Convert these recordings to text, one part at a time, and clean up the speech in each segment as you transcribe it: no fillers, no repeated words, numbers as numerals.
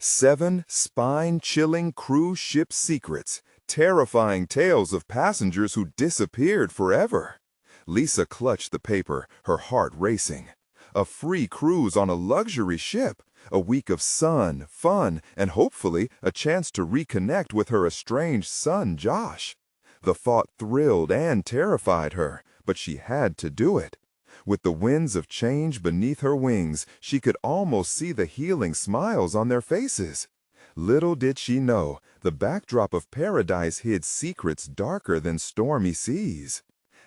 7 spine-chilling cruise ship secrets, terrifying tales of passengers who disappeared forever. Lisa clutched the paper, her heart racing. A free cruise on a luxury ship, a week of sun, fun, and hopefully a chance to reconnect with her estranged son, Josh. The thought thrilled and terrified her, but she had to do it. With the winds of change beneath her wings, she could almost see the healing smiles on their faces. Little did she know, the backdrop of paradise hid secrets darker than stormy seas.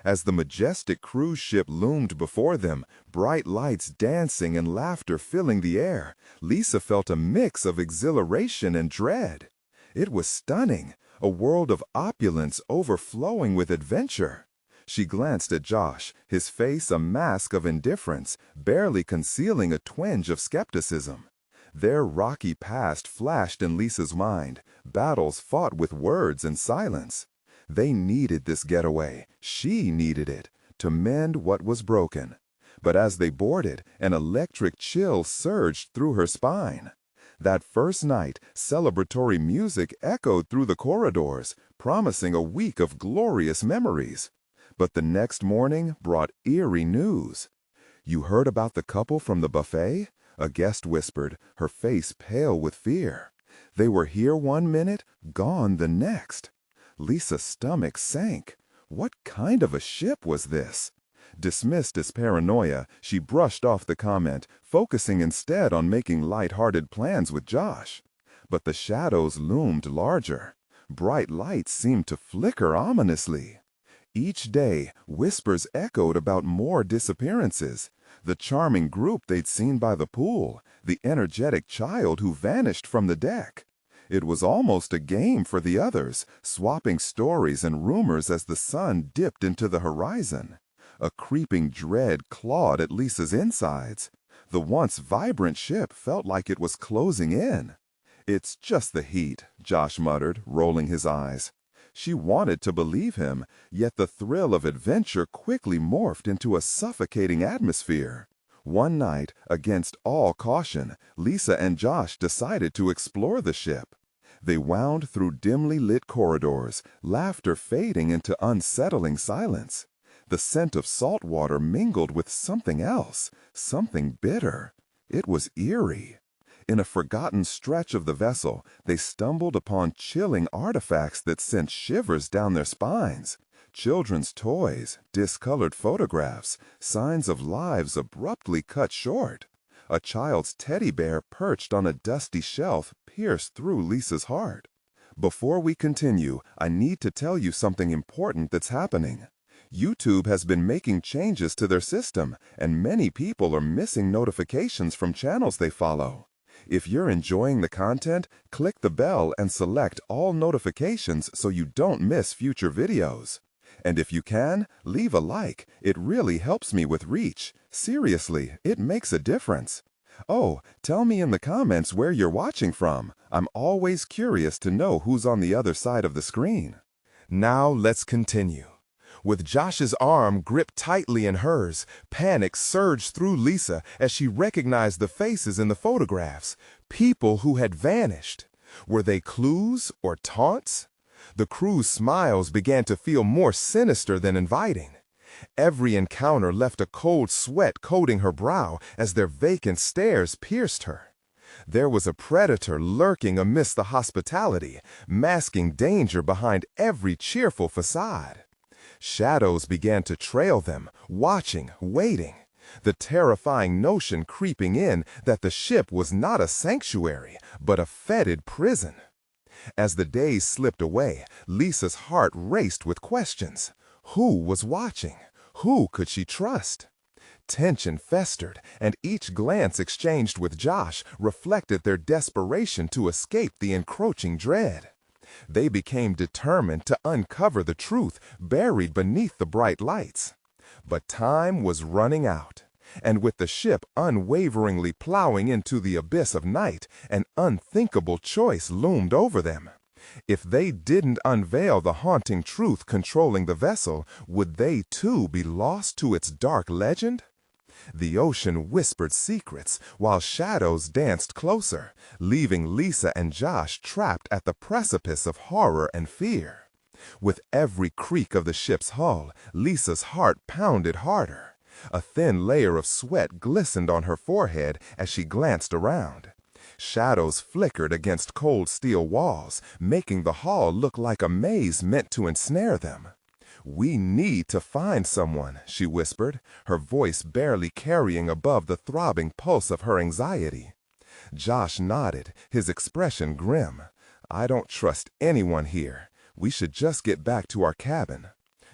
As the majestic cruise ship loomed before them, bright lights dancing and laughter filling the air, Lisa felt a mix of exhilaration and dread. It was stunning, a world of opulence overflowing with adventure. She glanced at Josh, his face a mask of indifference, barely concealing a twinge of skepticism. Their rocky past flashed in Lisa's mind, battles fought with words and silence. They needed this getaway, she needed it, to mend what was broken. But as they boarded, an electric chill surged through her spine. That first night, celebratory music echoed through the corridors, promising a week of glorious memories. But the next morning brought eerie news. "You heard about the couple from the buffet?" a guest whispered, her face pale with fear. "They were here one minute, gone the next." Lisa's stomach sank. What kind of a ship was this? Dismissed as paranoia, she brushed off the comment, focusing instead on making light-hearted plans with Josh. But the shadows loomed larger. Bright lights seemed to flicker ominously. Each day, whispers echoed about more disappearances. The charming group they'd seen by the pool, the energetic child who vanished from the deck. It was almost a game for the others, swapping stories and rumors as the sun dipped into the horizon. A creeping dread clawed at Lisa's insides. The once vibrant ship felt like it was closing in. "It's just the heat," Josh muttered, rolling his eyes. She wanted to believe him, yet the thrill of adventure quickly morphed into a suffocating atmosphere. One night, against all caution, Lisa and Josh decided to explore the ship. They wound through dimly lit corridors, laughter fading into unsettling silence. The scent of salt water mingled with something else, something bitter. It was eerie. In a forgotten stretch of the vessel, they stumbled upon chilling artifacts that sent shivers down their spines. Children's toys, discolored photographs, signs of lives abruptly cut short. A child's teddy bear perched on a dusty shelf pierced through Lisa's heart. "Before we continue, I need to tell you something important that's happening. YouTube has been making changes to their system, and many people are missing notifications from channels they follow. If you're enjoying the content, click the bell and select all notifications so you don't miss future videos. And if you can, leave a like. It really helps me with reach. Seriously, it makes a difference. Oh, tell me in the comments where you're watching from. I'm always curious to know who's on the other side of the screen." Now let's continue. With Josh's arm gripped tightly in hers, panic surged through Lisa as she recognized the faces in the photographs, people who had vanished. Were they clues or taunts? The crew's smiles began to feel more sinister than inviting. Every encounter left a cold sweat coating her brow as their vacant stares pierced her. There was a predator lurking amidst the hospitality, masking danger behind every cheerful facade. Shadows began to trail them, watching, waiting. The terrifying notion creeping in that the ship was not a sanctuary, but a fetid prison. As the days slipped away, Lisa's heart raced with questions. Who was watching? Who could she trust? Tension festered, and each glance exchanged with Josh reflected their desperation to escape the encroaching dread. They became determined to uncover the truth buried beneath the bright lights. But time was running out, and with the ship unwaveringly plowing into the abyss of night, an unthinkable choice loomed over them. If they didn't unveil the haunting truth controlling the vessel, would they too be lost to its dark legend? The ocean whispered secrets while shadows danced closer, leaving Lisa and Josh trapped at the precipice of horror and fear. With every creak of the ship's hull, Lisa's heart pounded harder. A thin layer of sweat glistened on her forehead as she glanced around. Shadows flickered against cold steel walls, making the hull look like a maze meant to ensnare them. "We need to find someone," she whispered, her voice barely carrying above the throbbing pulse of her anxiety. Josh nodded, his expression grim. "I don't trust anyone here. We should just get back to our cabin."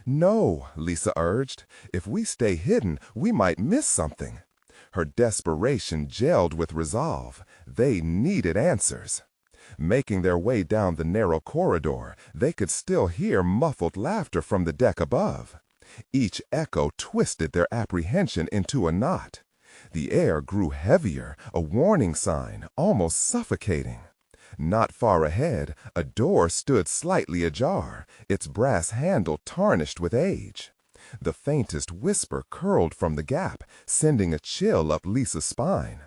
"No," Lisa urged. "If we stay hidden, we might miss something." Her desperation gelled with resolve. They needed answers. Making their way down the narrow corridor, they could still hear muffled laughter from the deck above. Each echo twisted their apprehension into a knot. The air grew heavier, a warning sign, almost suffocating. Not far ahead, a door stood slightly ajar, its brass handle tarnished with age. The faintest whisper curled from the gap, sending a chill up Lisa's spine.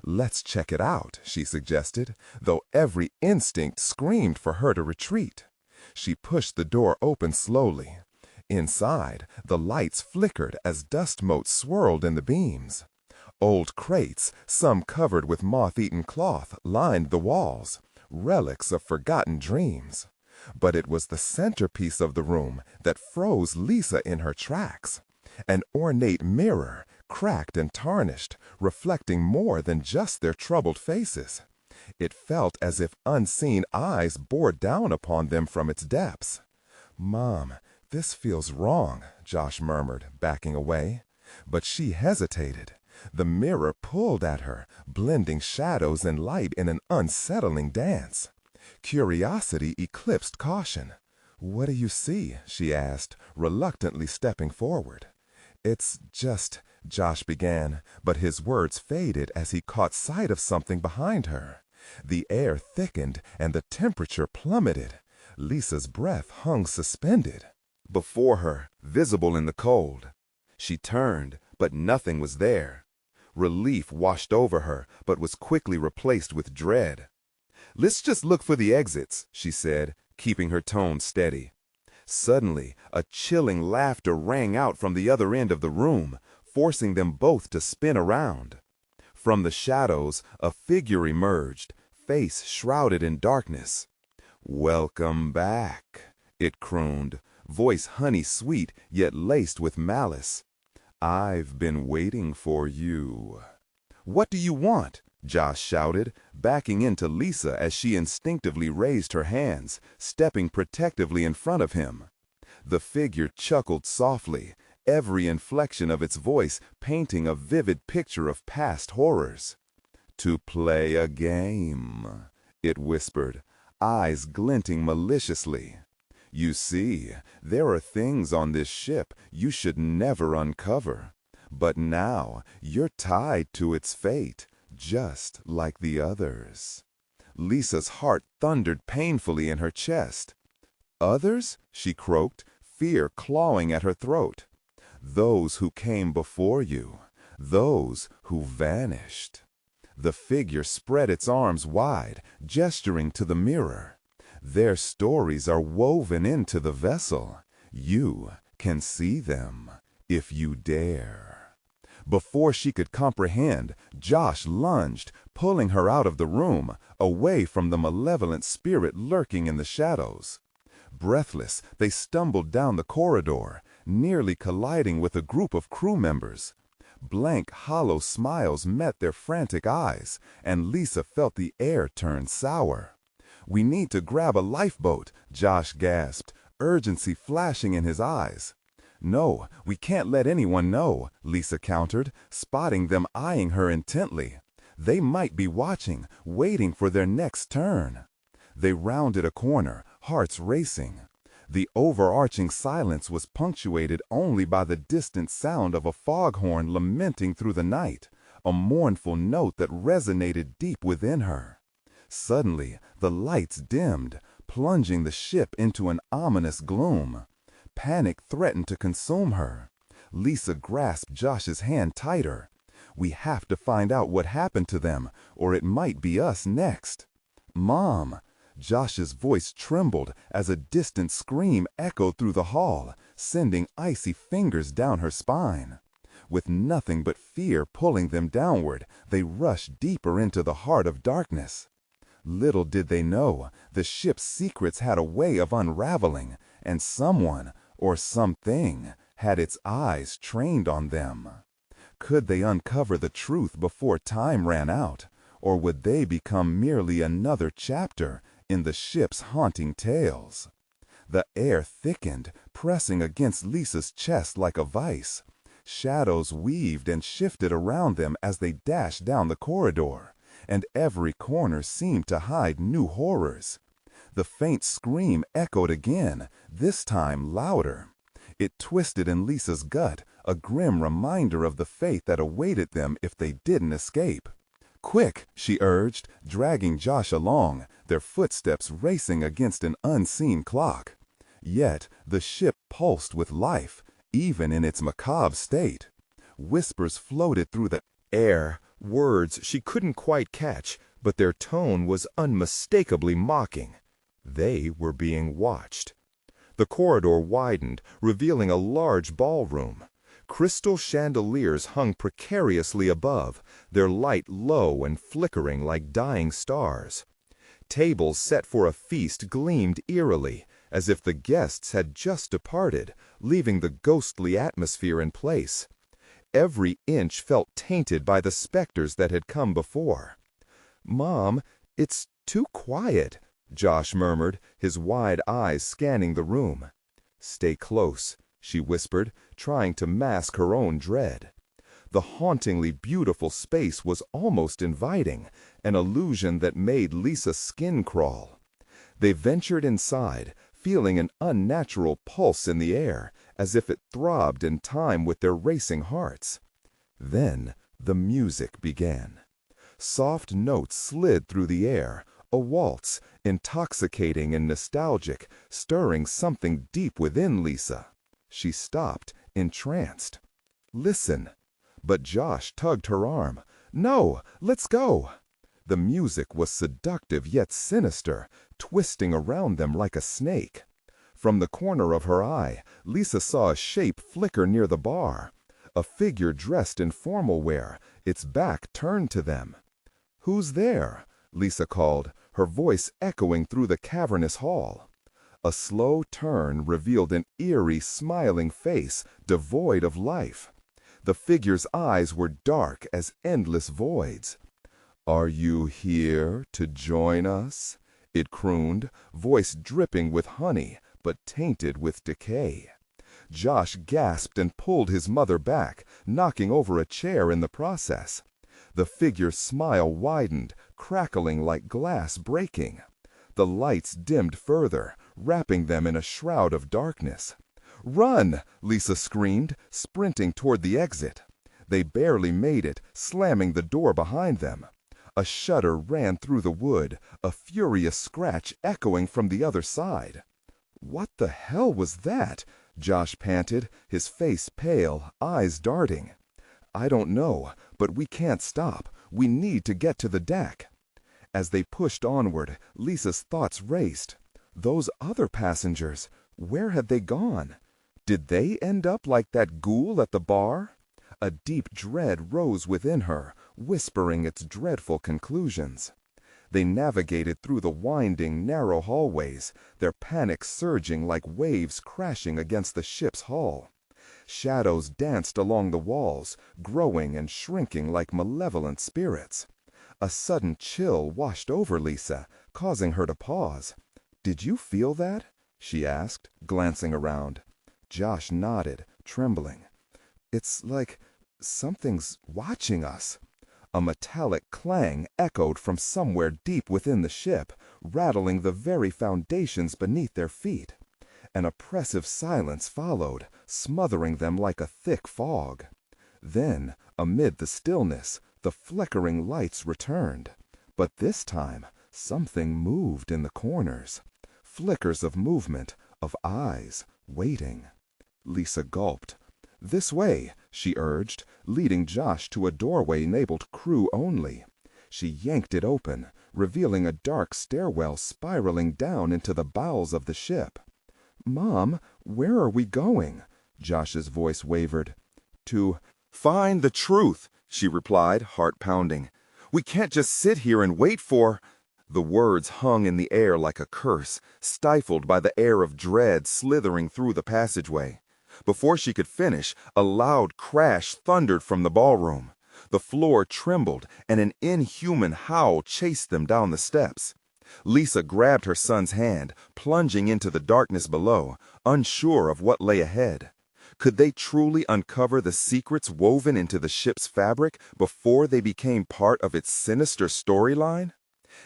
"Let's check it out," she suggested, though every instinct screamed for her to retreat. She pushed the door open slowly. Inside, the lights flickered as dust motes swirled in the beams. Old crates, some covered with moth-eaten cloth, lined the walls, relics of forgotten dreams. But it was the centerpiece of the room that froze Lisa in her tracks. An ornate mirror, cracked and tarnished, reflecting more than just their troubled faces. It felt as if unseen eyes bore down upon them from its depths. "Mom, this feels wrong," Josh murmured, backing away. But she hesitated. The mirror pulled at her, blending shadows and light in an unsettling dance. Curiosity eclipsed caution. "What do you see?" she asked, reluctantly stepping forward. "It's just," Josh began, but his words faded as he caught sight of something behind her. The air thickened and the temperature plummeted. Lisa's breath hung suspended. Before her, visible in the cold. She turned, but nothing was there. Relief washed over her, but was quickly replaced with dread. "Let's just look for the exits," she said, keeping her tone steady. Suddenly, a chilling laughter rang out from the other end of the room, forcing them both to spin around. From the shadows, a figure emerged, face shrouded in darkness. "Welcome back," it crooned, voice honey-sweet yet laced with malice. "I've been waiting for you." "What do you want?" Josh shouted, backing into Lisa as she instinctively raised her hands, stepping protectively in front of him. The figure chuckled softly, every inflection of its voice painting a vivid picture of past horrors. "To play a game," it whispered, eyes glinting maliciously. "You see, there are things on this ship you should never uncover. But now you're tied to its fate, just like the others." Lisa's heart thundered painfully in her chest. "Others?" she croaked, fear clawing at her throat. "Those who came before you, those who vanished." The figure spread its arms wide, gesturing to the mirror. "Their stories are woven into the vessel. You can see them, if you dare." Before she could comprehend, Josh lunged, pulling her out of the room, away from the malevolent spirit lurking in the shadows. Breathless, they stumbled down the corridor, nearly colliding with a group of crew members. Blank, hollow smiles met their frantic eyes, and Lisa felt the air turn sour. "We need to grab a lifeboat," Josh gasped, urgency flashing in his eyes. "No, we can't let anyone know," Lisa countered, spotting them eyeing her intently. They might be watching, waiting for their next turn. They rounded a corner, hearts racing. The overarching silence was punctuated only by the distant sound of a foghorn lamenting through the night, a mournful note that resonated deep within her. Suddenly, the lights dimmed, plunging the ship into an ominous gloom. Panic threatened to consume her. Lisa grasped Josh's hand tighter. "We have to find out what happened to them, or it might be us next." "Mom!" Josh's voice trembled as a distant scream echoed through the hall, sending icy fingers down her spine. With nothing but fear pulling them downward, they rushed deeper into the heart of darkness. Little did they know, the ship's secrets had a way of unraveling, and someone, or something, had its eyes trained on them. Could they uncover the truth before time ran out, or would they become merely another chapter in the ship's haunting tales? The air thickened, pressing against Lisa's chest like a vice. Shadows weaved and shifted around them as they dashed down the corridor, and every corner seemed to hide new horrors. The faint scream echoed again, this time louder. It twisted in Lisa's gut, a grim reminder of the fate that awaited them if they didn't escape. "Quick," she urged, dragging Josh along, their footsteps racing against an unseen clock. Yet the ship pulsed with life, even in its macabre state. Whispers floated through the air, words she couldn't quite catch, but their tone was unmistakably mocking. They were being watched. The corridor widened, revealing a large ballroom. Crystal chandeliers hung precariously above, their light low and flickering like dying stars. Tables set for a feast gleamed eerily, as if the guests had just departed, leaving the ghostly atmosphere in place. Every inch felt tainted by the specters that had come before. "Mom, it's too quiet," Josh murmured, his wide eyes scanning the room. "Stay close," she whispered, trying to mask her own dread. The hauntingly beautiful space was almost inviting, an illusion that made Lisa's skin crawl. They ventured inside, feeling an unnatural pulse in the air, as if it throbbed in time with their racing hearts. Then the music began. Soft notes slid through the air, a waltz, intoxicating and nostalgic, stirring something deep within Lisa. She stopped, entranced. "Listen." But Josh tugged her arm. "No, let's go." The music was seductive yet sinister, twisting around them like a snake. From the corner of her eye, Lisa saw a shape flicker near the bar. A figure dressed in formal wear, its back turned to them. "Who's there?" Lisa called, her voice echoing through the cavernous hall. A slow turn revealed an eerie, smiling face, devoid of life. The figure's eyes were dark as endless voids. "Are you here to join us?" it crooned, voice dripping with honey, but tainted with decay. Josh gasped and pulled his mother back, knocking over a chair in the process. The figure's smile widened, crackling like glass breaking. The lights dimmed further, wrapping them in a shroud of darkness. "Run!" Lisa screamed, sprinting toward the exit. They barely made it, slamming the door behind them. A shudder ran through the wood, a furious scratch echoing from the other side. "What the hell was that?" Josh panted, his face pale, eyes darting. "I don't know, but we can't stop. We need to get to the deck." As they pushed onward, Lisa's thoughts raced. Those other passengers, where had they gone? Did they end up like that ghoul at the bar? A deep dread rose within her, whispering its dreadful conclusions. They navigated through the winding, narrow hallways, their panic surging like waves crashing against the ship's hull. Shadows danced along the walls, growing and shrinking like malevolent spirits. A sudden chill washed over Lisa, causing her to pause. "Did you feel that?" she asked, glancing around. Josh nodded, trembling. "It's like something's watching us." A metallic clang echoed from somewhere deep within the ship, rattling the very foundations beneath their feet. An oppressive silence followed, smothering them like a thick fog. Then, amid the stillness, the flickering lights returned. But this time, something moved in the corners. Flickers of movement, of eyes, waiting. Lisa gulped. "This way," she urged, leading Josh to a doorway labeled crew only. She yanked it open, revealing a dark stairwell spiraling down into the bowels of the ship. "Mom, where are we going?" Josh's voice wavered. "To find the truth," she replied, heart pounding. "We can't just sit here and wait for—" The words hung in the air like a curse, stifled by the air of dread slithering through the passageway. Before she could finish, a loud crash thundered from the ballroom. The floor trembled, and an inhuman howl chased them down the steps. Lisa grabbed her son's hand, plunging into the darkness below, unsure of what lay ahead. Could they truly uncover the secrets woven into the ship's fabric before they became part of its sinister storyline?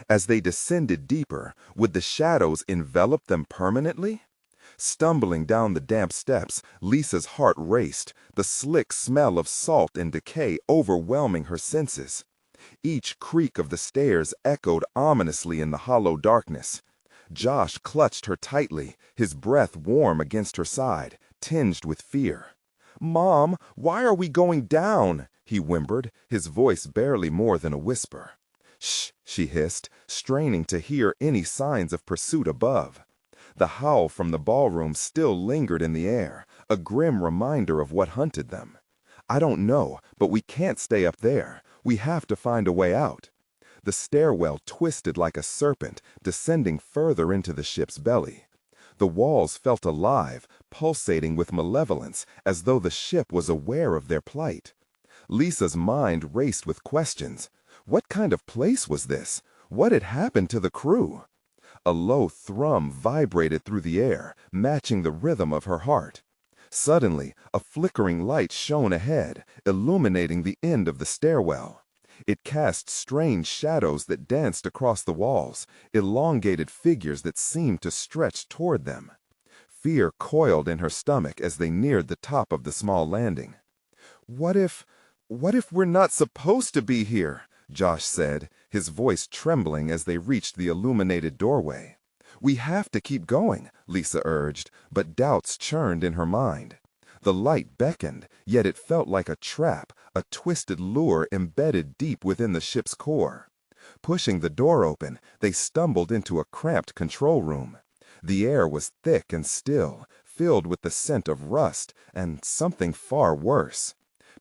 As they descended deeper, would the shadows envelop them permanently? Stumbling down the damp steps, Lisa's heart raced, the slick smell of salt and decay overwhelming her senses. Each creak of the stairs echoed ominously in the hollow darkness. Josh clutched her tightly, his breath warm against her side, tinged with fear. "Mom, why are we going down?" he whimpered, his voice barely more than a whisper. "Shh," she hissed, straining to hear any signs of pursuit above. The howl from the ballroom still lingered in the air, a grim reminder of what hunted them. "I don't know, but we can't stay up there. We have to find a way out." The stairwell twisted like a serpent, descending further into the ship's belly. The walls felt alive, pulsating with malevolence, as though the ship was aware of their plight. Lisa's mind raced with questions. What kind of place was this? What had happened to the crew? A low thrum vibrated through the air, matching the rhythm of her heart. Suddenly, a flickering light shone ahead, illuminating the end of the stairwell. It cast strange shadows that danced across the walls, elongated figures that seemed to stretch toward them. Fear coiled in her stomach as they neared the top of the small landing. What if we're not supposed to be here?" Josh said, his voice trembling as they reached the illuminated doorway. "We have to keep going," Lisa urged, but doubts churned in her mind. The light beckoned, yet it felt like a trap, a twisted lure embedded deep within the ship's core. Pushing the door open, they stumbled into a cramped control room. The air was thick and still, filled with the scent of rust and something far worse.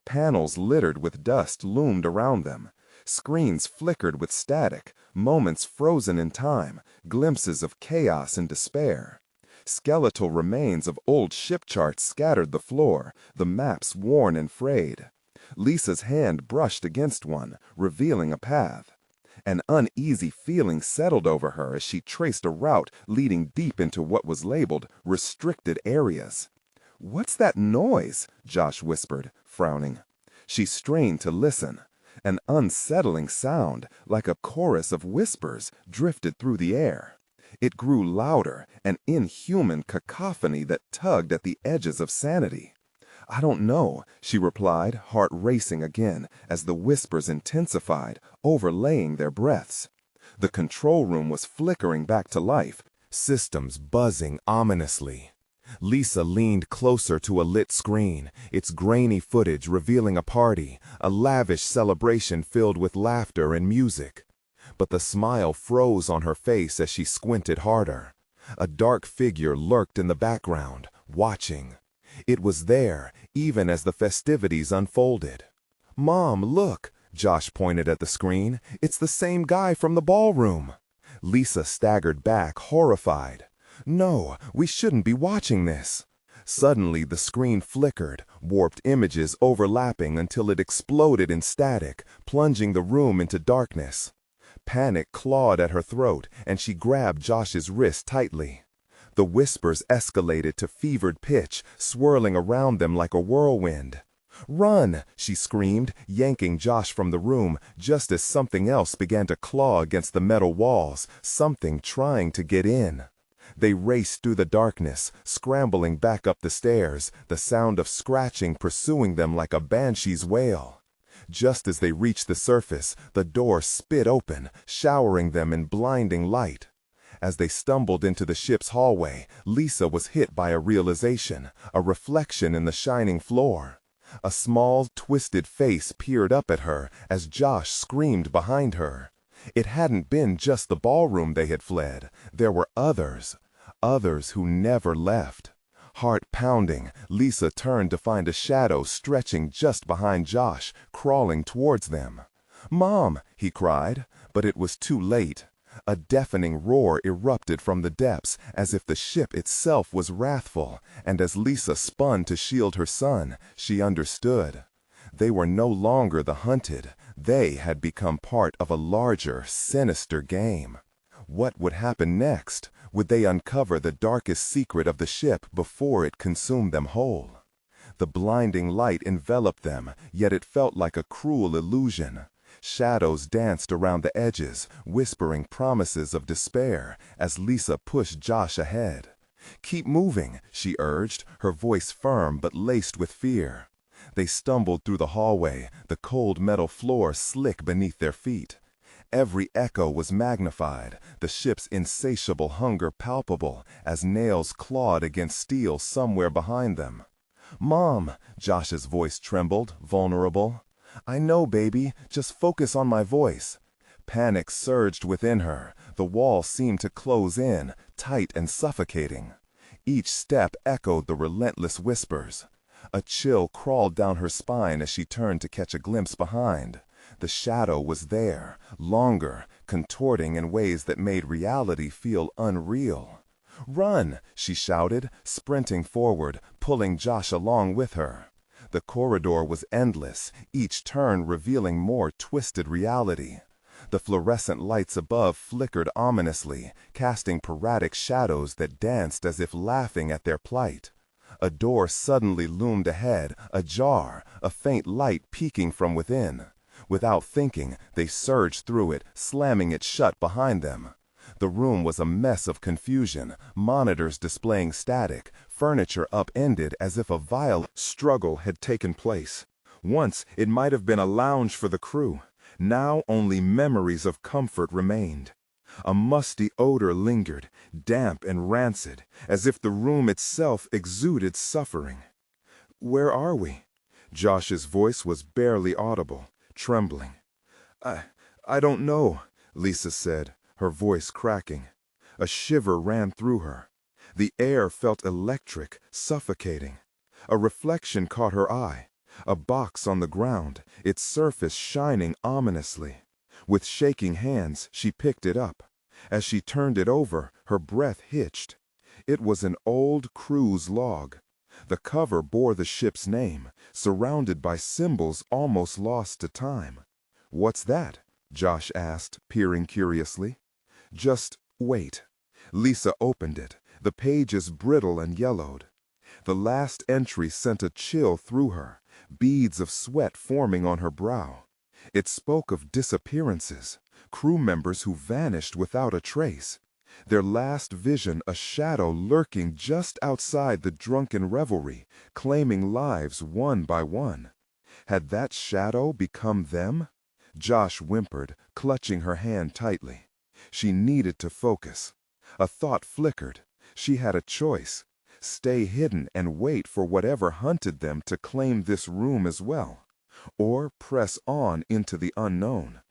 Panels littered with dust loomed around them. Screens flickered with static, moments frozen in time, glimpses of chaos and despair. Skeletal remains of old ship charts scattered the floor, the maps worn and frayed. Lisa's hand brushed against one, revealing a path. An uneasy feeling settled over her as she traced a route leading deep into what was labeled restricted areas. "What's that noise?" Josh whispered, frowning. She strained to listen. An unsettling sound, like a chorus of whispers, drifted through the air. It grew louder, an inhuman cacophony that tugged at the edges of sanity. "I don't know," she replied, heart racing again, as the whispers intensified, overlaying their breaths. The control room was flickering back to life, systems buzzing ominously. Lisa leaned closer to a lit screen, its grainy footage revealing a party, a lavish celebration filled with laughter and music. But the smile froze on her face as she squinted harder. A dark figure lurked in the background, watching. It was there, even as the festivities unfolded. "Mom, look!" Josh pointed at the screen. "It's the same guy from the ballroom." Lisa staggered back, horrified. "No, we shouldn't be watching this." Suddenly, the screen flickered, warped images overlapping until it exploded in static, plunging the room into darkness. Panic clawed at her throat, and she grabbed Josh's wrist tightly. The whispers escalated to fevered pitch, swirling around them like a whirlwind. "Run!" she screamed, yanking Josh from the room, just as something else began to claw against the metal walls, something trying to get in. They raced through the darkness, scrambling back up the stairs, the sound of scratching pursuing them like a banshee's wail. Just as they reached the surface, the door spit open, showering them in blinding light. As they stumbled into the ship's hallway, Lisa was hit by a realization, a reflection in the shining floor. A small, twisted face peered up at her as Josh screamed behind her. It hadn't been just the ballroom they had fled. There were others who never left. Heart pounding, Lisa turned to find a shadow stretching just behind Josh, crawling towards them. "Mom!" he cried, but it was too late. A deafening roar erupted from the depths, as if the ship itself was wrathful, and as Lisa spun to shield her son, she understood. They were no longer the hunted. They had become part of a larger, sinister game. What would happen next? Would they uncover the darkest secret of the ship before it consumed them whole? The blinding light enveloped them, yet it felt like a cruel illusion. Shadows danced around the edges, whispering promises of despair as Lisa pushed Josh ahead. "Keep moving," she urged, her voice firm but laced with fear. They stumbled through the hallway, the cold metal floor slick beneath their feet. Every echo was magnified, the ship's insatiable hunger palpable as nails clawed against steel somewhere behind them. "Mom!" Josh's voice trembled, vulnerable. "I know, baby. Just focus on my voice." Panic surged within her. The wall seemed to close in, tight and suffocating. Each step echoed the relentless whispers. A chill crawled down her spine as she turned to catch a glimpse behind. The shadow was there, longer, contorting in ways that made reality feel unreal. "Run!" she shouted, sprinting forward, pulling Josh along with her. The corridor was endless, each turn revealing more twisted reality. The fluorescent lights above flickered ominously, casting sporadic shadows that danced as if laughing at their plight. A door suddenly loomed ahead, ajar, a faint light peeking from within. Without thinking, they surged through it, slamming it shut behind them. The room was a mess of confusion, monitors displaying static, furniture upended as if a violent struggle had taken place. Once it might have been a lounge for the crew. Now only memories of comfort remained. A musty odor lingered, damp and rancid, as if the room itself exuded suffering. "Where are we?" Josh's voice was barely audible, trembling. I don't know," Lisa said, her voice cracking. A shiver ran through her. The air felt electric, suffocating. A reflection caught her eye. A box on the ground, its surface shining ominously. With shaking hands, she picked it up. As she turned it over, her breath hitched. It was an old cruise log. The cover bore the ship's name, surrounded by symbols almost lost to time. "What's that?" Josh asked, peering curiously. "Just wait." Lisa opened it, the pages brittle and yellowed. The last entry sent a chill through her, beads of sweat forming on her brow. It spoke of disappearances, crew members who vanished without a trace. Their last vision a shadow lurking just outside the drunken revelry, claiming lives one by one. Had that shadow become them? Josh whimpered, clutching her hand tightly. She needed to focus. A thought flickered. She had a choice. Stay hidden and wait for whatever hunted them to claim this room as well. Or press on into the unknown.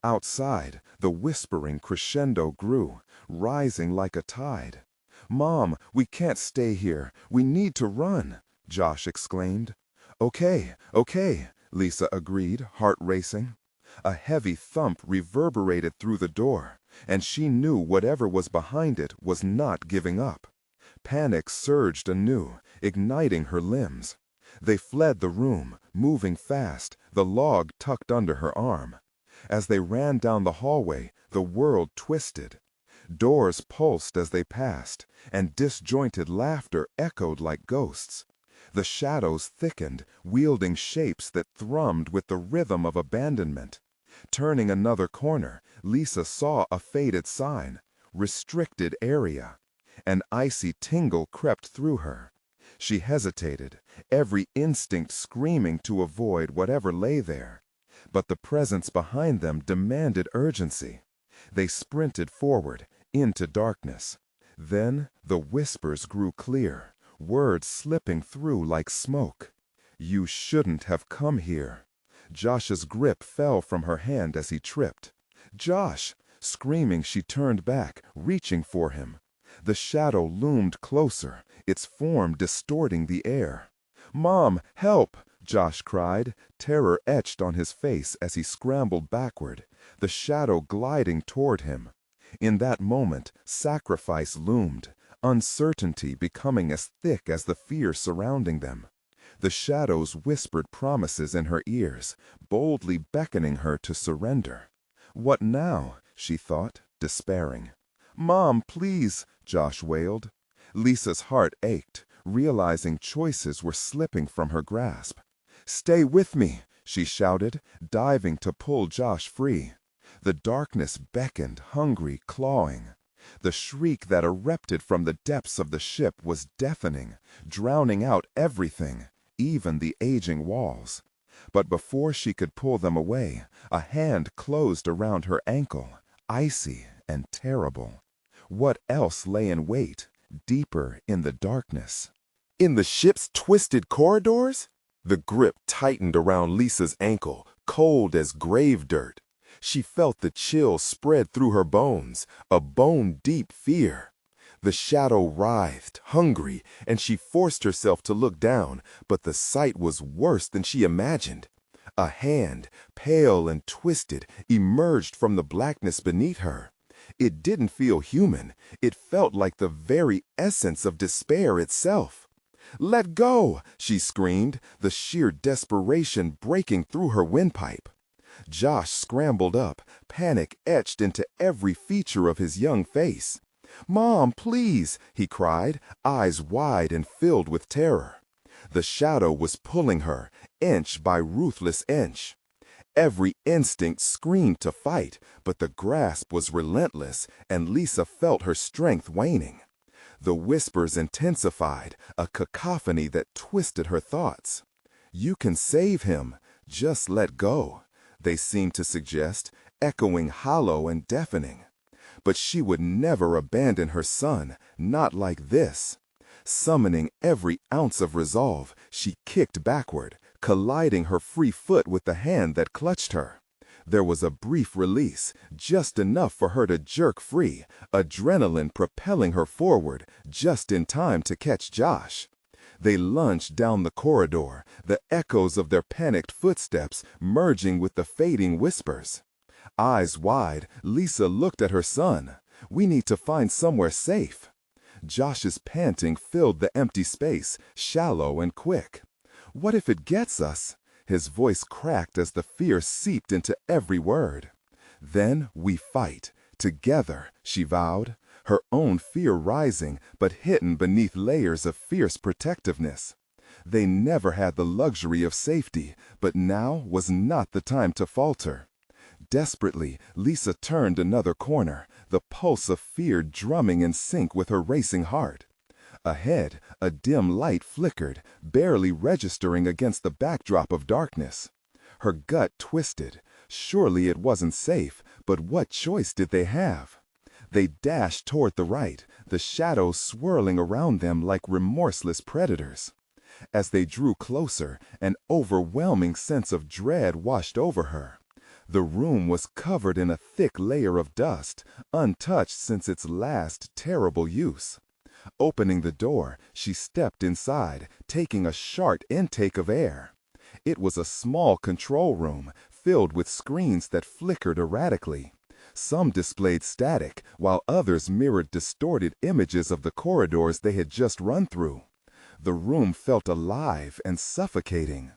Outside, the whispering crescendo grew, rising like a tide. "Mom, we can't stay here. We need to run," Josh exclaimed. Okay, Lisa agreed, heart racing. A heavy thump reverberated through the door, and she knew whatever was behind it was not giving up. Panic surged anew, igniting her limbs. They fled the room, moving fast, the log tucked under her arm. As they ran down the hallway, the world twisted. Doors pulsed as they passed, and disjointed laughter echoed like ghosts. The shadows thickened, wielding shapes that thrummed with the rhythm of abandonment. Turning another corner, Lisa saw a faded sign, "Restricted Area." An icy tingle crept through her. She hesitated, every instinct screaming to avoid whatever lay there. But the presence behind them demanded urgency. They sprinted forward, into darkness. Then the whispers grew clear, words slipping through like smoke. "You shouldn't have come here." Josh's grip fell from her hand as he tripped. "Josh!" Screaming, she turned back, reaching for him. The shadow loomed closer, its form distorting the air. "Mom, help!" Josh cried, terror etched on his face as he scrambled backward, the shadow gliding toward him. In that moment, sacrifice loomed, uncertainty becoming as thick as the fear surrounding them. The shadows whispered promises in her ears, boldly beckoning her to surrender. "What now?" she thought, despairing. "Mom, please!" Josh wailed. Lisa's heart ached, realizing choices were slipping from her grasp. "Stay with me!" she shouted, diving to pull Josh free. The darkness beckoned, hungry, clawing. The shriek that erupted from the depths of the ship was deafening, drowning out everything, even the aging walls. But before she could pull them away, a hand closed around her ankle, icy and terrible. What else lay in wait, deeper in the darkness? In the ship's twisted corridors? The grip tightened around Lisa's ankle, cold as grave dirt. She felt the chill spread through her bones, a bone-deep fear. The shadow writhed, hungry, and she forced herself to look down, but the sight was worse than she imagined. A hand, pale and twisted, emerged from the blackness beneath her. It didn't feel human. It felt like the very essence of despair itself. "Let go!" she screamed, the sheer desperation breaking through her windpipe. Josh scrambled up, panic etched into every feature of his young face. "Mom, please!" he cried, eyes wide and filled with terror. The shadow was pulling her, inch by ruthless inch. Every instinct screamed to fight, but the grasp was relentless, and Lisa felt her strength waning. The whispers intensified, a cacophony that twisted her thoughts. "You can save him. Just let go," they seemed to suggest, echoing hollow and deafening. But she would never abandon her son, not like this. Summoning every ounce of resolve, she kicked backward, colliding her free foot with the hand that clutched her. There was a brief release, just enough for her to jerk free, adrenaline propelling her forward, just in time to catch Josh. They lunged down the corridor, the echoes of their panicked footsteps merging with the fading whispers. Eyes wide, Lisa looked at her son. "We need to find somewhere safe." Josh's panting filled the empty space, shallow and quick. "What if it gets us?" His voice cracked as the fear seeped into every word. "Then we fight, together," she vowed, her own fear rising but hidden beneath layers of fierce protectiveness. They never had the luxury of safety, but now was not the time to falter. Desperately, Lisa turned another corner, the pulse of fear drumming in sync with her racing heart. Ahead, a dim light flickered, barely registering against the backdrop of darkness. Her gut twisted. Surely it wasn't safe, but what choice did they have? They dashed toward the right, the shadows swirling around them like remorseless predators. As they drew closer, an overwhelming sense of dread washed over her. The room was covered in a thick layer of dust, untouched since its last terrible use. Opening the door, she stepped inside, taking a sharp intake of air. It was a small control room, filled with screens that flickered erratically. Some displayed static, while others mirrored distorted images of the corridors they had just run through. The room felt alive and suffocating.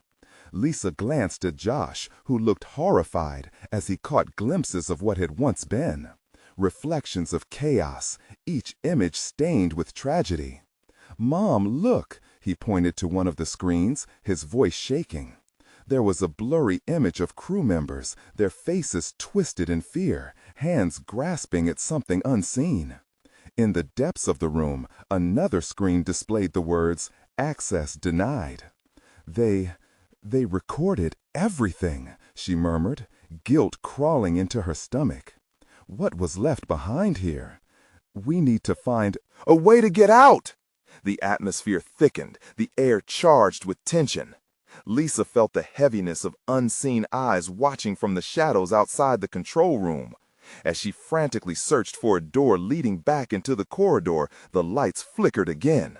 Lisa glanced at Josh, who looked horrified as he caught glimpses of what had once been. Reflections of chaos, each image stained with tragedy. "Mom, look!" He pointed to one of the screens, his voice shaking. There was a blurry image of crew members, their faces twisted in fear, hands grasping at something unseen. In the depths of the room, another screen displayed the words, "Access denied." They recorded everything, she murmured, guilt crawling into her stomach. What was left behind here? We need to find a way to get out. The atmosphere thickened, the air charged with tension. Lisa felt the heaviness of unseen eyes watching from the shadows outside the control room. As she frantically searched for a door leading back into the corridor, the lights flickered again.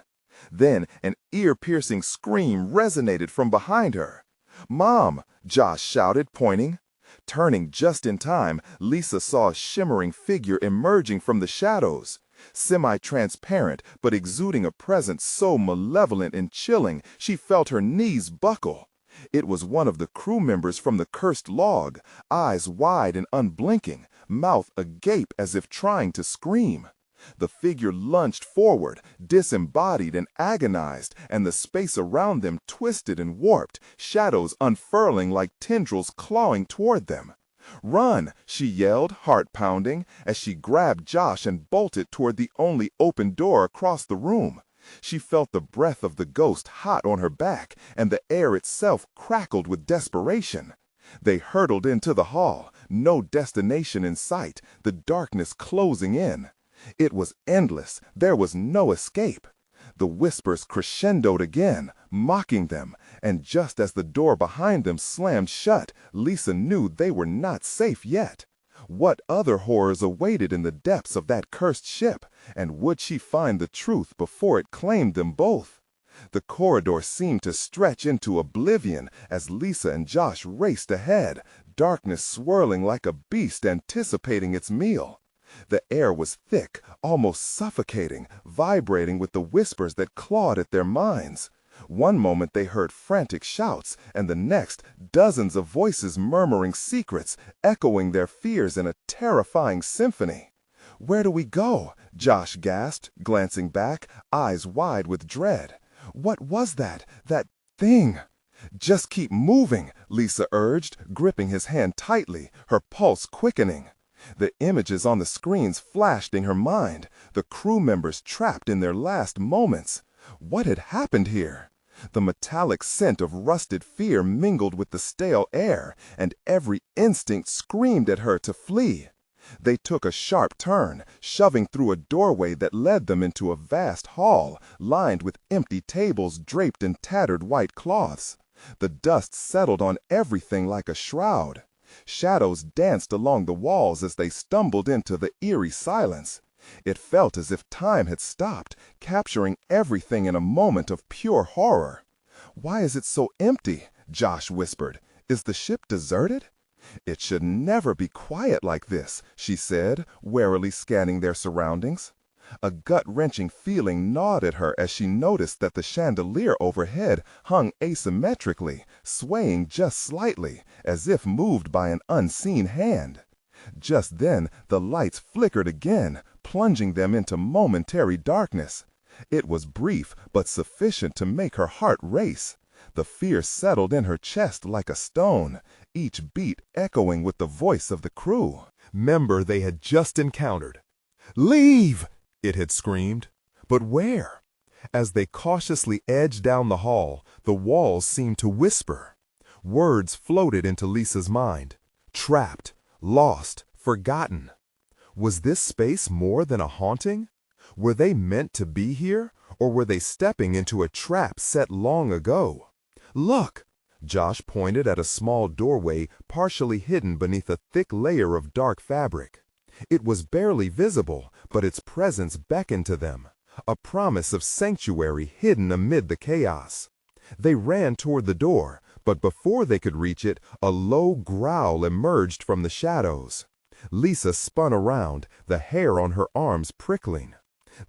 Then an ear-piercing scream resonated from behind her. "Mom!" Josh shouted, pointing. Turning just in time, Lisa saw a shimmering figure emerging from the shadows. Semi-transparent, but exuding a presence so malevolent and chilling, she felt her knees buckle. It was one of the crew members from the cursed log, eyes wide and unblinking, mouth agape as if trying to scream. The figure lunged forward, disembodied and agonized, and the space around them twisted and warped, shadows unfurling like tendrils clawing toward them. "Run!" she yelled, heart pounding, as she grabbed Josh and bolted toward the only open door across the room. She felt the breath of the ghost hot on her back, and the air itself crackled with desperation. They hurtled into the hall, no destination in sight, the darkness closing in. It was endless, there was no escape. The whispers crescendoed again, mocking them, and just as the door behind them slammed shut, Lisa knew they were not safe yet. What other horrors awaited in the depths of that cursed ship, and would she find the truth before it claimed them both? The corridor seemed to stretch into oblivion as Lisa and Josh raced ahead, darkness swirling like a beast anticipating its meal. The air was thick, almost suffocating, vibrating with the whispers that clawed at their minds. One moment they heard frantic shouts, and the next, dozens of voices murmuring secrets, echoing their fears in a terrifying symphony. "Where do we go?" Josh gasped, glancing back, eyes wide with dread. "What was that thing?" "Just keep moving," Lisa urged, gripping his hand tightly, her pulse quickening. The images on the screens flashed in her mind, the crew members trapped in their last moments. What had happened here? The metallic scent of rusted fear mingled with the stale air, and every instinct screamed at her to flee. They took a sharp turn, shoving through a doorway that led them into a vast hall, lined with empty tables draped in tattered white cloths. The dust settled on everything like a shroud. Shadows danced along the walls as they stumbled into the eerie silence. It felt as if time had stopped, capturing everything in a moment of pure horror. "Why is it so empty?" Josh whispered. "Is the ship deserted?" "It should never be quiet like this," she said, warily scanning their surroundings. A gut-wrenching feeling gnawed at her as she noticed that the chandelier overhead hung asymmetrically, swaying just slightly, as if moved by an unseen hand. Just then, the lights flickered again, plunging them into momentary darkness. It was brief, but sufficient to make her heart race. The fear settled in her chest like a stone, each beat echoing with the voice of the crew member they had just encountered. "Leave!" it had screamed. But where? As they cautiously edged down the hall, the walls seemed to whisper. Words floated into Lisa's mind. Trapped, lost, forgotten. Was this space more than a haunting? Were they meant to be here, or were they stepping into a trap set long ago? "Look!" Josh pointed at a small doorway partially hidden beneath a thick layer of dark fabric. It was barely visible, but its presence beckoned to them, a promise of sanctuary hidden amid the chaos. They ran toward the door, but before they could reach it, a low growl emerged from the shadows. Lisa spun around, the hair on her arms prickling.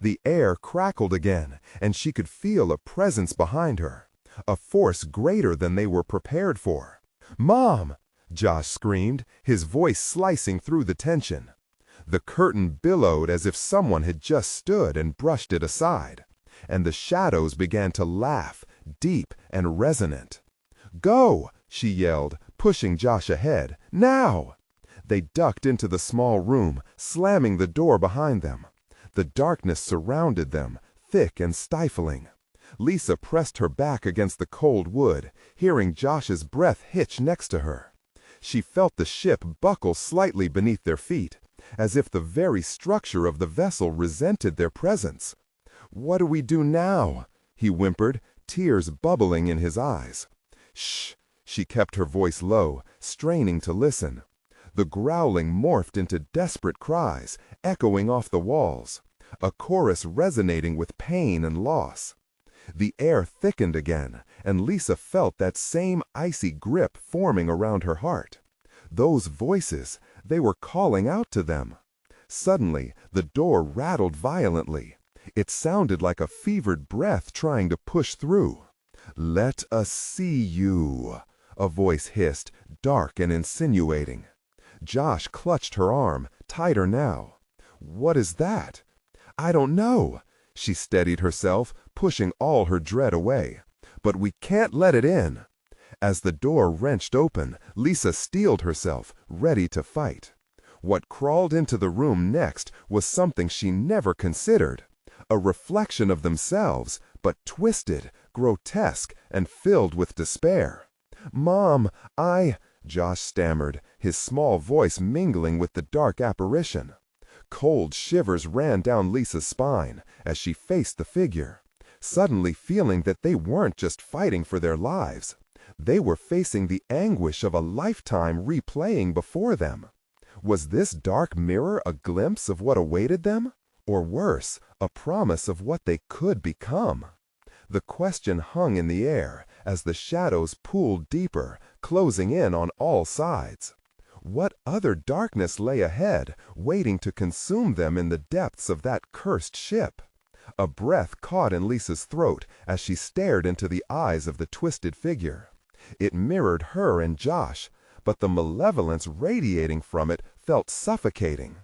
The air crackled again, and she could feel a presence behind her, a force greater than they were prepared for. "Mom!" Josh screamed, his voice slicing through the tension. The curtain billowed as if someone had just stood and brushed it aside, and the shadows began to laugh, deep and resonant. "Go!" she yelled, pushing Josh ahead. "Now!" They ducked into the small room, slamming the door behind them. The darkness surrounded them, thick and stifling. Lisa pressed her back against the cold wood, hearing Josh's breath hitch next to her. She felt the ship buckle slightly beneath their feet, as if the very structure of the vessel resented their presence. "What do we do now?" he whimpered, tears bubbling in his eyes. "Shh!" She kept her voice low, straining to listen. The growling morphed into desperate cries, echoing off the walls, a chorus resonating with pain and loss. The air thickened again, and Lisa felt that same icy grip forming around her heart. Those voices, they were calling out to them. Suddenly, the door rattled violently. It sounded like a fevered breath trying to push through. "Let us see you," a voice hissed, dark and insinuating. Josh clutched her arm, tighter now. "What is that?" "I don't know." She steadied herself, pushing all her dread away. "But we can't let it in." As the door wrenched open, Lisa steeled herself, ready to fight. What crawled into the room next was something she never considered. A reflection of themselves, but twisted, grotesque, and filled with despair. "Mom, Josh stammered, his small voice mingling with the dark apparition. Cold shivers ran down Lisa's spine as she faced the figure, suddenly feeling that they weren't just fighting for their lives. They were facing the anguish of a lifetime replaying before them. Was this dark mirror a glimpse of what awaited them? Or worse, a promise of what they could become? The question hung in the air as the shadows pooled deeper, closing in on all sides. What other darkness lay ahead, waiting to consume them in the depths of that cursed ship? A breath caught in Lisa's throat as she stared into the eyes of the twisted figure. It mirrored her and Josh, but the malevolence radiating from it felt suffocating.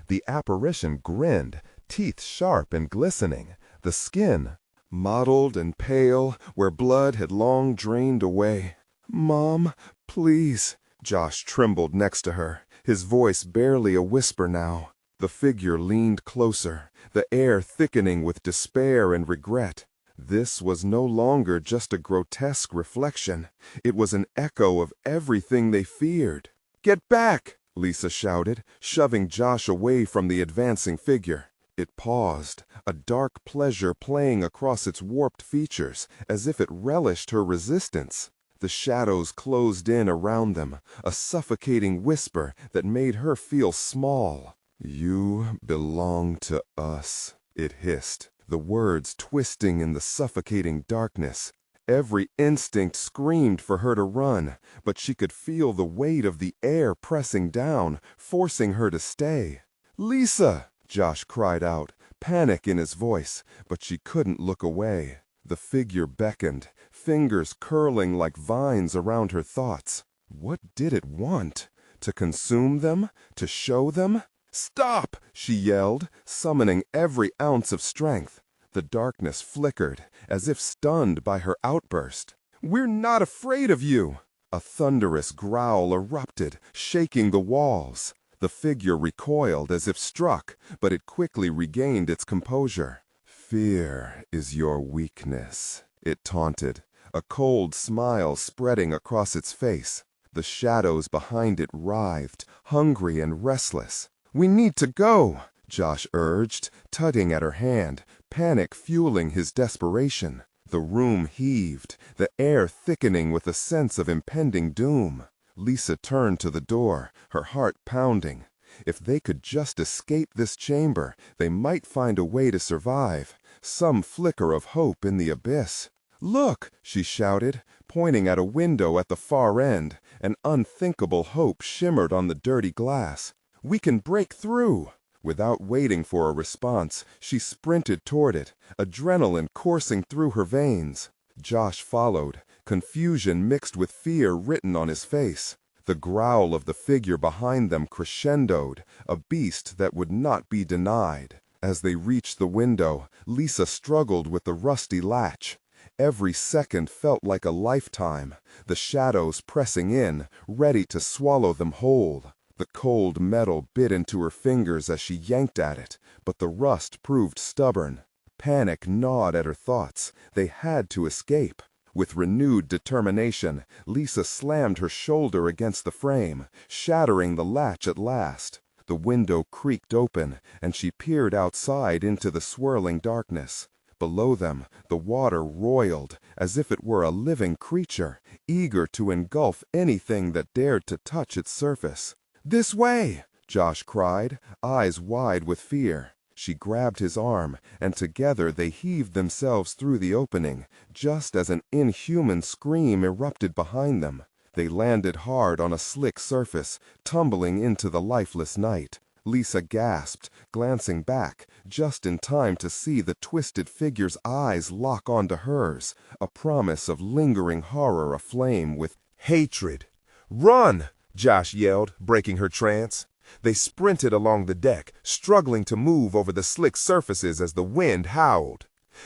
The apparition grinned, teeth sharp and glistening, the skin mottled and pale where blood had long drained away. "Mom, please." Josh trembled next to her, his voice barely a whisper now. The figure leaned closer, the air thickening with despair and regret. This was no longer just a grotesque reflection. It was an echo of everything they feared. "Get back!" Lisa shouted, shoving Josh away from the advancing figure. It paused, a dark pleasure playing across its warped features, as if it relished her resistance. The shadows closed in around them, a suffocating whisper that made her feel small. "You belong to us," it hissed, the words twisting in the suffocating darkness. Every instinct screamed for her to run, but she could feel the weight of the air pressing down, forcing her to stay. "Lisa!" Josh cried out, panic in his voice, but she couldn't look away. The figure beckoned, fingers curling like vines around her thoughts. What did it want? To consume them? To show them? "Stop!" she yelled, summoning every ounce of strength. The darkness flickered, as if stunned by her outburst. "We're not afraid of you!" A thunderous growl erupted, shaking the walls. The figure recoiled as if struck, but it quickly regained its composure. "Fear is your weakness," it taunted, a cold smile spreading across its face. The shadows behind it writhed, hungry and restless. "We need to go," Josh urged, tugging at her hand, panic fueling his desperation. The room heaved, the air thickening with a sense of impending doom. Lisa turned to the door, her heart pounding. If they could just escape this chamber, they might find a way to survive, some flicker of hope in the abyss. "Look!" she shouted, pointing at a window at the far end. An unthinkable hope shimmered on the dirty glass. "We can break through!" Without waiting for a response, she sprinted toward it, adrenaline coursing through her veins. Josh followed, confusion mixed with fear written on his face. The growl of the figure behind them crescendoed, a beast that would not be denied. As they reached the window, Lisa struggled with the rusty latch. Every second felt like a lifetime, the shadows pressing in, ready to swallow them whole. The cold metal bit into her fingers as she yanked at it, but the rust proved stubborn. Panic gnawed at her thoughts. They had to escape. With renewed determination, Lisa slammed her shoulder against the frame, shattering the latch at last. The window creaked open, and she peered outside into the swirling darkness. Below them, the water roiled, as if it were a living creature, eager to engulf anything that dared to touch its surface. "This way!" Josh cried, eyes wide with fear. She grabbed his arm, and together they heaved themselves through the opening, just as an inhuman scream erupted behind them. They landed hard on a slick surface, tumbling into the lifeless night. Lisa gasped, glancing back, just in time to see the twisted figure's eyes lock onto hers, a promise of lingering horror aflame with hatred. "Run!" Josh yelled, breaking her trance. They sprinted along the deck, struggling to move over the slick surfaces as the wind howled.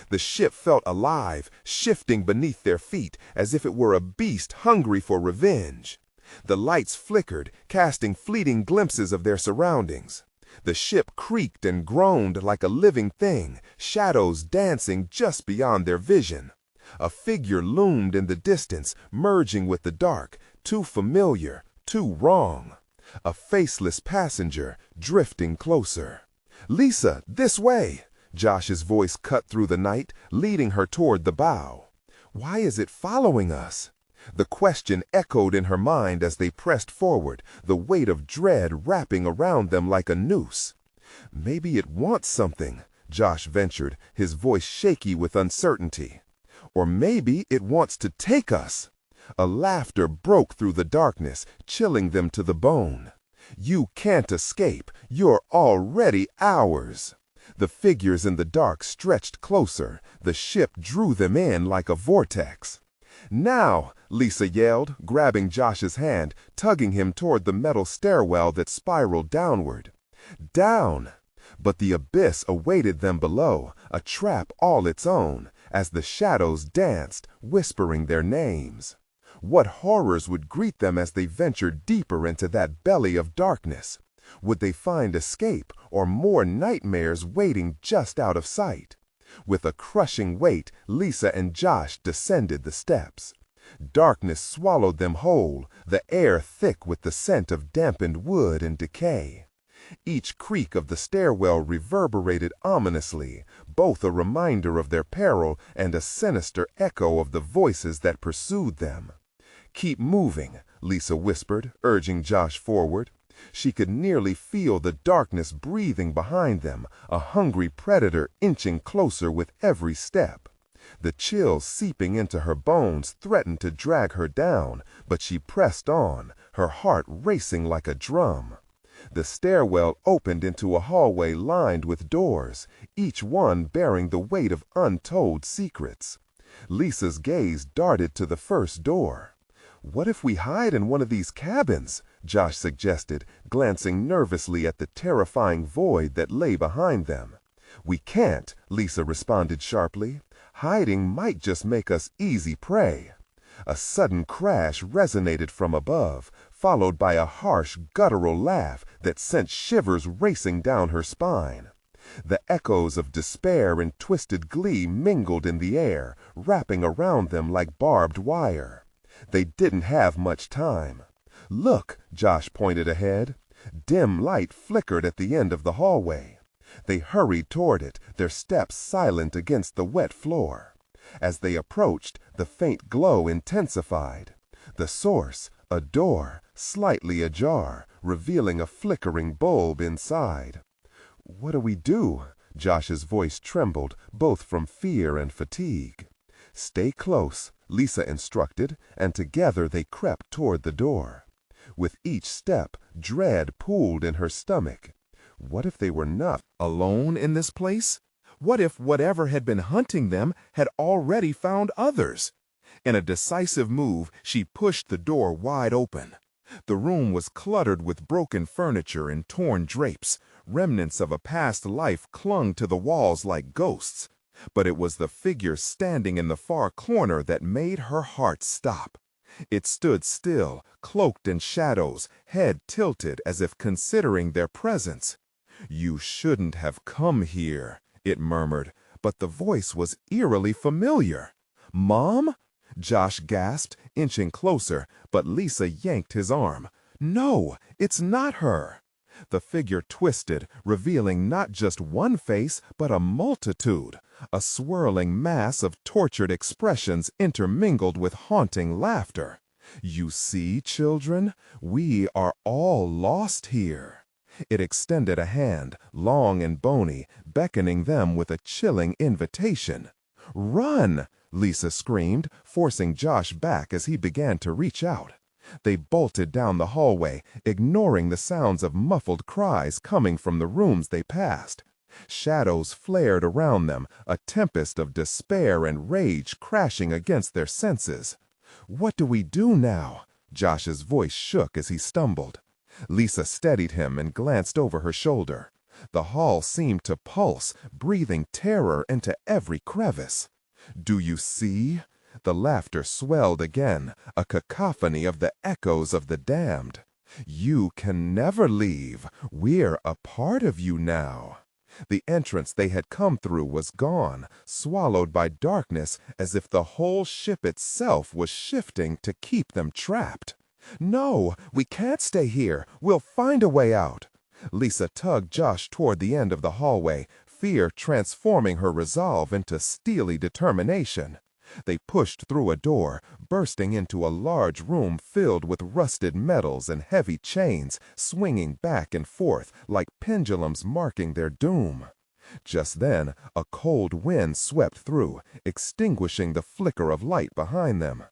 The ship felt alive, shifting beneath their feet as if it were a beast hungry for revenge. The lights flickered, casting fleeting glimpses of their surroundings. The ship creaked and groaned like a living thing, shadows dancing just beyond their vision. A figure loomed in the distance, merging with the dark, too familiar, too wrong. A faceless passenger, drifting closer. "Lisa, this way!" Josh's voice cut through the night, leading her toward the bow. "Why is it following us?" The question echoed in her mind as they pressed forward, the weight of dread wrapping around them like a noose. "Maybe it wants something," Josh ventured, his voice shaky with uncertainty. "Or maybe it wants to take us." A laughter broke through the darkness, chilling them to the bone. "You can't escape. You're already ours." The figures in the dark stretched closer. The ship drew them in like a vortex. "Now!" Lisa yelled, grabbing Josh's hand, tugging him toward the metal stairwell that spiraled downward. Down! But the abyss awaited them below, a trap all its own, as the shadows danced, whispering their names. What horrors would greet them as they ventured deeper into that belly of darkness? Would they find escape, or more nightmares waiting just out of sight? With a crushing weight, Lisa and Josh descended the steps. Darkness swallowed them whole, the air thick with the scent of dampened wood and decay. Each creak of the stairwell reverberated ominously, both a reminder of their peril and a sinister echo of the voices that pursued them. "Keep moving," Lisa whispered, urging Josh forward. She could nearly feel the darkness breathing behind them, a hungry predator inching closer with every step. The chills seeping into her bones threatened to drag her down, but she pressed on, her heart racing like a drum. The stairwell opened into a hallway lined with doors, each one bearing the weight of untold secrets. Lisa's gaze darted to the first door. "What if we hide in one of these cabins?" Josh suggested, glancing nervously at the terrifying void that lay behind them. "We can't," Lisa responded sharply. "Hiding might just make us easy prey." A sudden crash resonated from above, followed by a harsh, guttural laugh that sent shivers racing down her spine. The echoes of despair and twisted glee mingled in the air, wrapping around them like barbed wire. They didn't have much time. "Look!" Josh pointed ahead. Dim light flickered at the end of the hallway. They hurried toward it, their steps silent against the wet floor. As they approached, the faint glow intensified. The source, a door, slightly ajar, revealing a flickering bulb inside. "What do we do?" Josh's voice trembled, both from fear and fatigue. "Stay close," Lisa instructed, and together they crept toward the door. With each step, dread pooled in her stomach. What if they were not alone in this place? What if whatever had been hunting them had already found others? In a decisive move, she pushed the door wide open. The room was cluttered with broken furniture and torn drapes. Remnants of a past life clung to the walls like ghosts. But it was the figure standing in the far corner that made her heart stop. It stood still, cloaked in shadows, head tilted as if considering their presence. "You shouldn't have come here," it murmured, but the voice was eerily familiar. "Mom?" Josh gasped, inching closer, but Lisa yanked his arm. "No, it's not her." The figure twisted, revealing not just one face, but a multitude, a swirling mass of tortured expressions intermingled with haunting laughter. You see, children, we are all lost here. It extended a hand, long and bony, beckoning them with a chilling invitation. "Run!" Lisa screamed, forcing Josh back as he began to reach out. They bolted down the hallway, ignoring the sounds of muffled cries coming from the rooms they passed. Shadows flared around them, a tempest of despair and rage crashing against their senses. "What do we do now?" Josh's voice shook as he stumbled. Lisa steadied him and glanced over her shoulder. The hall seemed to pulse, breathing terror into every crevice. "Do you see?" The laughter swelled again, a cacophony of the echoes of the damned. "You can never leave. We're a part of you now." The entrance they had come through was gone, swallowed by darkness as if the whole ship itself was shifting to keep them trapped. "No, we can't stay here. We'll find a way out." Lisa tugged Josh toward the end of the hallway, fear transforming her resolve into steely determination. They pushed through a door, bursting into a large room filled with rusted metals and heavy chains, swinging back and forth like pendulums marking their doom. Just then, a cold wind swept through, extinguishing the flicker of light behind them.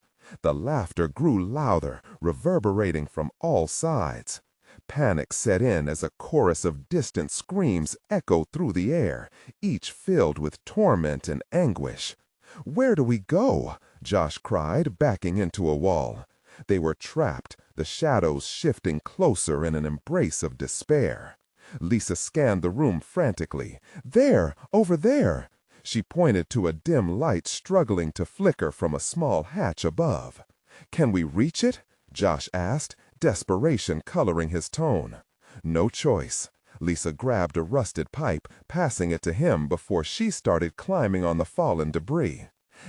The laughter grew louder, reverberating from all sides. Panic set in as a chorus of distant screams echoed through the air, each filled with torment and anguish. "Where do we go?" Josh cried, backing into a wall. They were trapped, the shadows shifting closer in an embrace of despair. Lisa scanned the room frantically. "There! Over there!" She pointed to a dim light struggling to flicker from a small hatch above. "Can we reach it?" Josh asked, desperation coloring his tone. No choice. Lisa grabbed a rusted pipe, passing it to him before she started climbing on the fallen debris.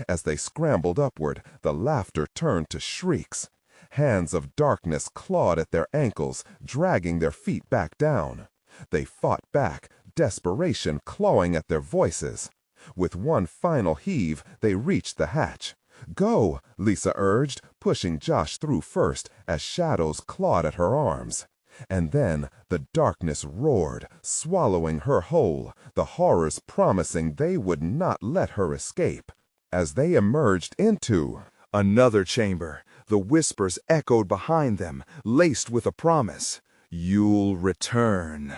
As they scrambled upward, the laughter turned to shrieks. Hands of darkness clawed at their ankles, dragging their feet back down. They fought back, desperation clawing at their voices. With one final heave, they reached the hatch. "Go," Lisa urged, pushing Josh through first as shadows clawed at her arms. And then the darkness roared, swallowing her whole, the horrors promising they would not let her escape. As they emerged into another chamber, the whispers echoed behind them, laced with a promise. "You'll return."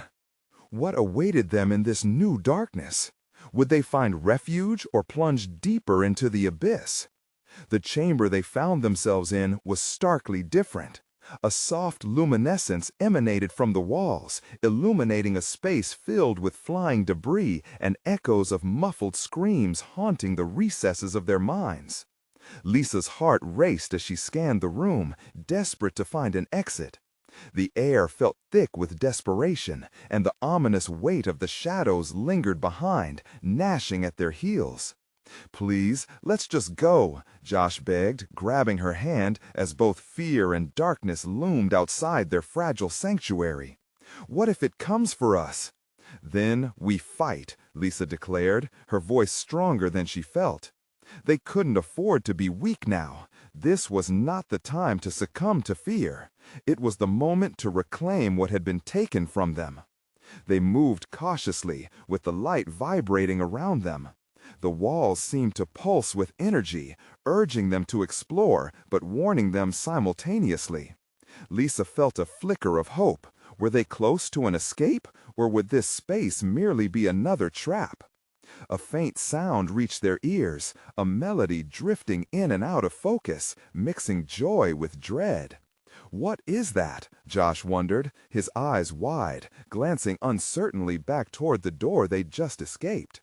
What awaited them in this new darkness? Would they find refuge or plunge deeper into the abyss? The chamber they found themselves in was starkly different. A soft luminescence emanated from the walls, illuminating a space filled with flying debris and echoes of muffled screams haunting the recesses of their minds. Lisa's heart raced as she scanned the room, desperate to find an exit. The air felt thick with desperation, and the ominous weight of the shadows lingered behind, gnashing at their heels. "Please, let's just go," Josh begged, grabbing her hand as both fear and darkness loomed outside their fragile sanctuary. "What if it comes for us?" "Then we fight," Lisa declared, her voice stronger than she felt. They couldn't afford to be weak now. This was not the time to succumb to fear. It was the moment to reclaim what had been taken from them. They moved cautiously, with the light vibrating around them. The walls seemed to pulse with energy, urging them to explore, but warning them simultaneously. Lisa felt a flicker of hope. Were they close to an escape, or would this space merely be another trap? A faint sound reached their ears, a melody drifting in and out of focus, mixing joy with dread. "What is that?" Josh wondered, his eyes wide, glancing uncertainly back toward the door they'd just escaped.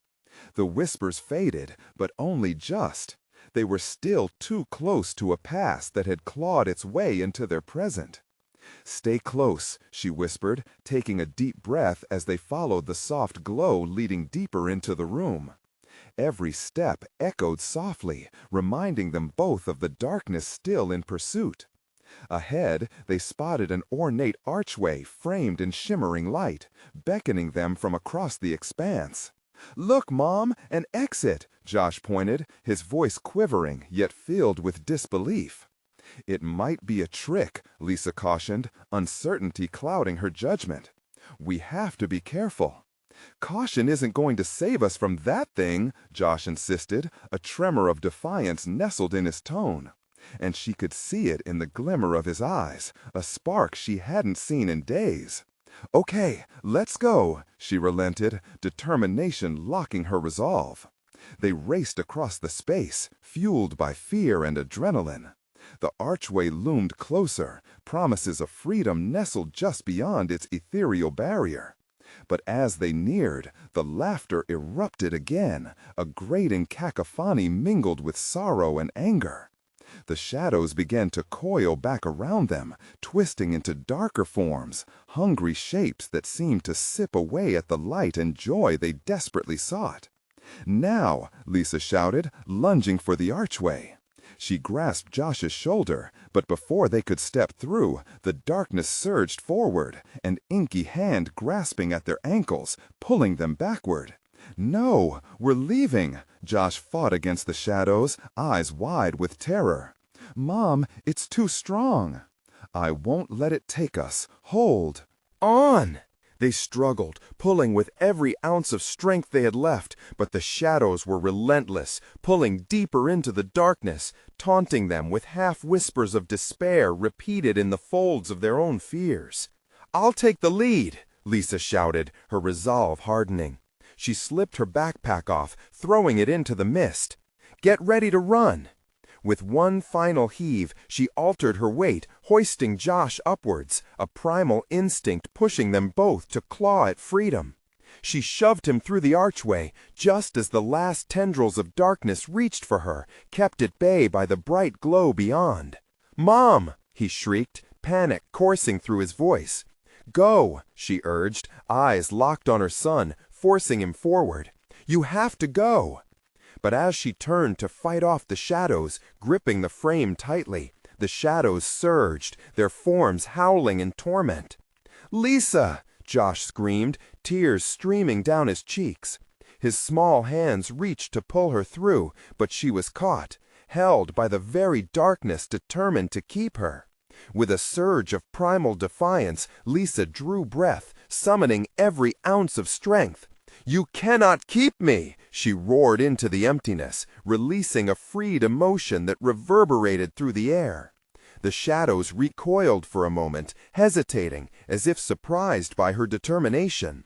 The whispers faded, but only just. They were still too close to a past that had clawed its way into their present. "Stay close," she whispered, taking a deep breath as they followed the soft glow leading deeper into the room. Every step echoed softly, reminding them both of the darkness still in pursuit. Ahead, they spotted an ornate archway framed in shimmering light, beckoning them from across the expanse. "Look, Mom, an exit!" Josh pointed, his voice quivering yet filled with disbelief. "It might be a trick," Lisa cautioned, uncertainty clouding her judgment. "We have to be careful." "Caution isn't going to save us from that thing," Josh insisted, a tremor of defiance nestled in his tone. And she could see it in the glimmer of his eyes, a spark she hadn't seen in days. "Okay, let's go," she relented, determination locking her resolve. They raced across the space, fueled by fear and adrenaline. The archway loomed closer, promises of freedom nestled just beyond its ethereal barrier. But as they neared, the laughter erupted again, a grating cacophony mingled with sorrow and anger. The shadows began to coil back around them, twisting into darker forms, hungry shapes that seemed to sip away at the light and joy they desperately sought. "Now!" Lisa shouted, lunging for the archway. She grasped Josh's shoulder, but before they could step through, the darkness surged forward, an inky hand grasping at their ankles, pulling them backward. "No, we're leaving!" Josh fought against the shadows, eyes wide with terror. "Mom, it's too strong." "I won't let it take us. Hold." "On!" They struggled, pulling with every ounce of strength they had left, but the shadows were relentless, pulling deeper into the darkness, taunting them with half-whispers of despair repeated in the folds of their own fears. "I'll take the lead," Lisa shouted, her resolve hardening. She slipped her backpack off, throwing it into the mist. "Get ready to run." With one final heave, she altered her weight, hoisting Josh upwards, a primal instinct pushing them both to claw at freedom. She shoved him through the archway, just as the last tendrils of darkness reached for her, kept at bay by the bright glow beyond. "Mom!" he shrieked, panic coursing through his voice. "Go!" she urged, eyes locked on her son, forcing him forward. "You have to go!" But as she turned to fight off the shadows, gripping the frame tightly, the shadows surged, their forms howling in torment. "Lisa!" Josh screamed, tears streaming down his cheeks. His small hands reached to pull her through, but she was caught, held by the very darkness determined to keep her. With a surge of primal defiance, Lisa drew breath, summoning every ounce of strength. "You cannot keep me!" she roared into the emptiness, releasing a freed emotion that reverberated through the air. The shadows recoiled for a moment, hesitating, as if surprised by her determination.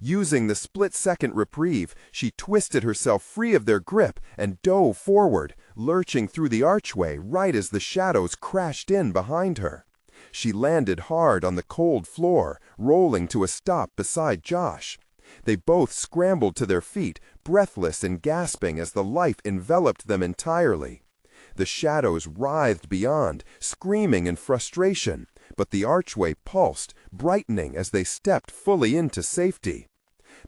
Using the split-second reprieve, she twisted herself free of their grip and dove forward, lurching through the archway right as the shadows crashed in behind her. She landed hard on the cold floor, rolling to a stop beside Josh. They both scrambled to their feet, breathless and gasping as the life enveloped them entirely. The shadows writhed beyond, screaming in frustration, but the archway pulsed, brightening as they stepped fully into safety.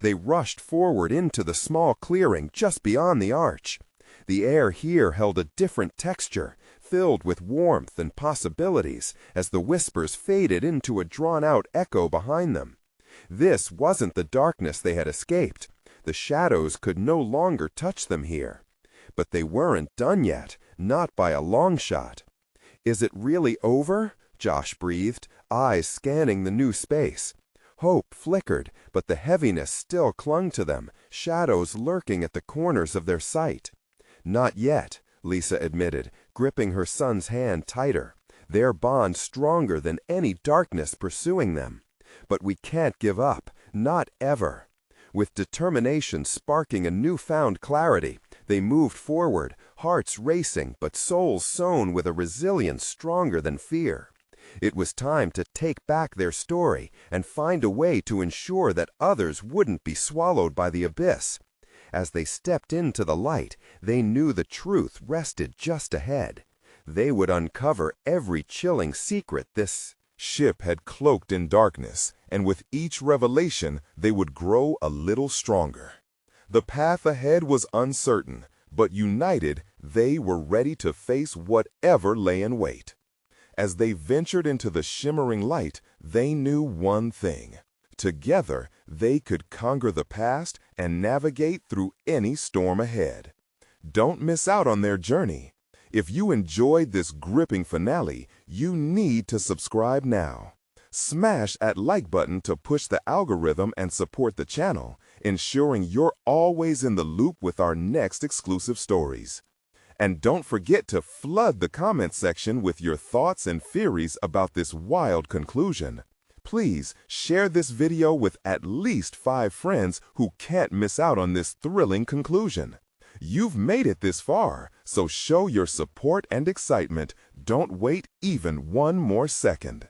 They rushed forward into the small clearing just beyond the arch. The air here held a different texture, filled with warmth and possibilities, as the whispers faded into a drawn-out echo behind them. This wasn't the darkness they had escaped. The shadows could no longer touch them here. But they weren't done yet, not by a long shot. "Is it really over?" Josh breathed, eyes scanning the new space. Hope flickered, but the heaviness still clung to them, shadows lurking at the corners of their sight. "Not yet," Lisa admitted, gripping her son's hand tighter, their bond stronger than any darkness pursuing them. "But we can't give up, not ever." With determination sparking a newfound clarity, they moved forward, hearts racing but souls sown with a resilience stronger than fear. It was time to take back their story and find a way to ensure that others wouldn't be swallowed by the abyss. As they stepped into the light, they knew the truth rested just ahead. They would uncover every chilling secret this ship had cloaked in darkness, and with each revelation they would grow a little stronger. The path ahead was uncertain, but united they were ready to face whatever lay in wait. As they ventured into the shimmering light, they knew one thing. Together, they could conquer the past and navigate through any storm ahead. Don't miss out on their journey. If you enjoyed this gripping finale, you need to subscribe now. Smash that like button to push the algorithm and support the channel, ensuring you're always in the loop with our next exclusive stories. And don't forget to flood the comment section with your thoughts and theories about this wild conclusion. Please share this video with at least 5 friends who can't miss out on this thrilling conclusion. You've made it this far, so show your support and excitement. Don't wait even one more second.